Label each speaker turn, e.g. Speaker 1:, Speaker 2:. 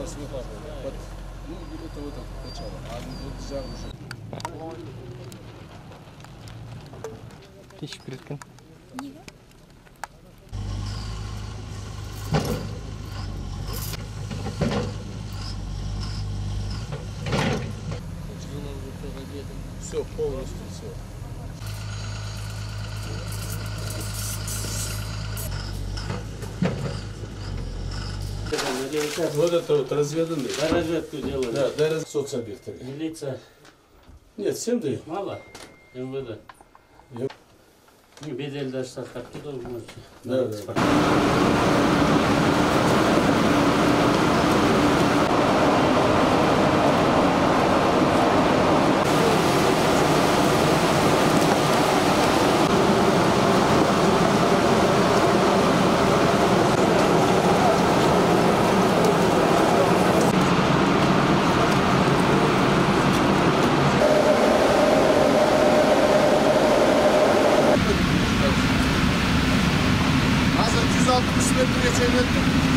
Speaker 1: Вот, ну, это вот начало. А вот жар уже.
Speaker 2: Тишіп кеткен.
Speaker 1: Все, полностью все. Вот это вот разведанный.
Speaker 3: Да, разведку делали.
Speaker 1: Да, да, соцобъекты.
Speaker 3: Милиция.
Speaker 1: Нет, всем дают.
Speaker 3: Мало. МВД.
Speaker 1: Я-
Speaker 3: Бедель даже составь туда можете.
Speaker 1: Да, да. Hazır 160 metre geçen